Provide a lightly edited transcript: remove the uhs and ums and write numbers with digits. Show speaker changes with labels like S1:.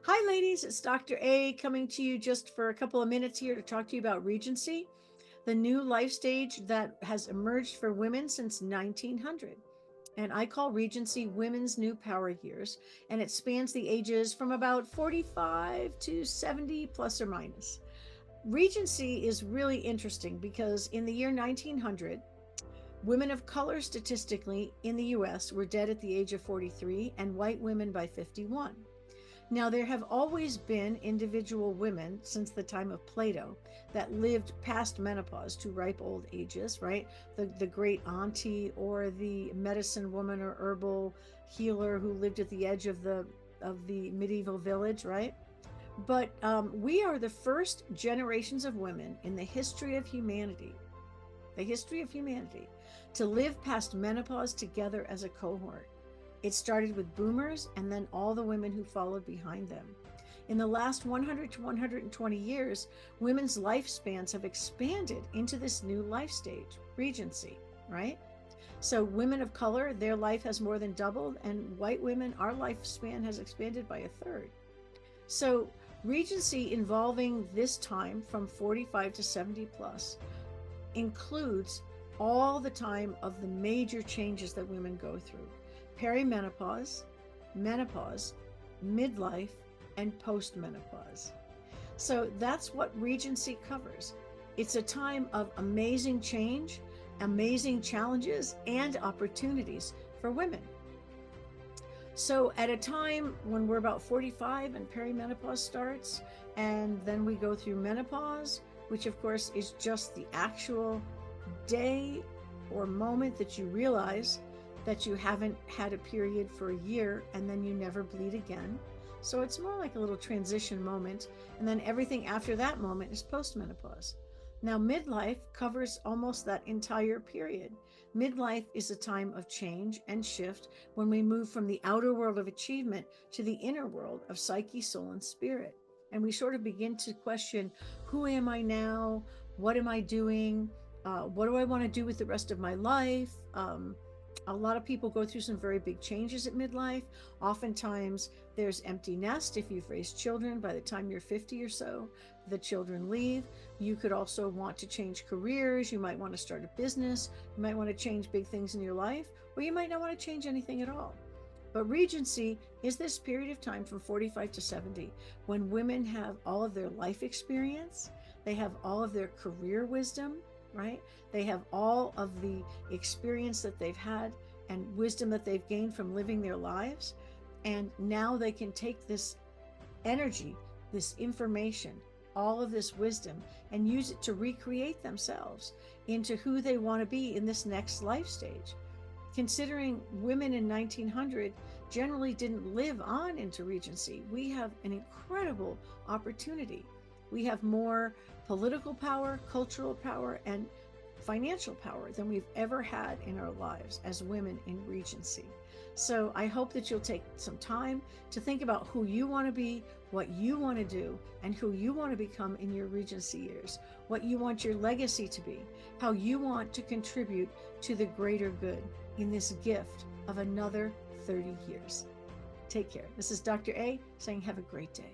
S1: Hi, ladies. It's Dr. A coming to you just for a couple of minutes here to talk to you about Regency, the new life stage that has emerged for women since 1900. And I call Regency Women's New Power Years, and it spans the ages from about 45 to 70 plus or minus. Regency is really interesting because in the year 1900, women of color statistically in the US were dead at the age of 43 and white women by 51. Now, there have always been individual women since the time of Plato that lived past menopause to ripe old ages, right? The great auntie or the medicine woman or herbal healer who lived at the edge of the medieval village, right? But we are the first generations of women in the history of humanity, to live past menopause together as a cohort. It started with boomers and then all the women who followed behind them. In the last 100 to 120 years, women's lifespans have expanded into this new life stage, Regency, right? So women of color, their life has more than doubled, and white women, our lifespan has expanded by a third. So Regency involving this time from 45 to 70 plus includes all the time of the major changes that women go through: perimenopause, menopause, midlife, and postmenopause. So that's what Regency covers. It's a time of amazing change, amazing challenges, and opportunities for women. So at a time when we're about 45 and perimenopause starts, and then we go through menopause, which of course is just the actual day or moment that you realize that you haven't had a period for a year and then you never bleed again. So it's more like a little transition moment. And then everything after that moment is postmenopause. Now, midlife covers almost that entire period. Midlife is a time of change and shift when we move from the outer world of achievement to the inner world of psyche, soul, and spirit. And we sort of begin to question, who am I now? What am I doing? What do I want to do with the rest of my life? A lot of people go through some very big changes at midlife. Oftentimes there's empty nest. If you've raised children, by the time you're 50 or so, the children leave. You could also want to change careers. You might want to start a business. You might want to change big things in your life, or you might not want to change anything at all. But Regency is this period of time from 45 to 70 when women have all of their life experience, they have all of their career wisdom, right? They have all of the experience that they've had and wisdom that they've gained from living their lives. And now they can take this energy, this information, all of this wisdom, and use it to recreate themselves into who they want to be in this next life stage. Considering women in 1900 generally didn't live on into Regency, we have an incredible opportunity. We have more political power, cultural power, and financial power than we've ever had in our lives as women in Regency. So I hope that you'll take some time to think about who you want to be, what you want to do, and who you want to become in your Regency years, what you want your legacy to be, how you want to contribute to the greater good in this gift of another 30 years. Take care. This is Dr. A saying have a great day.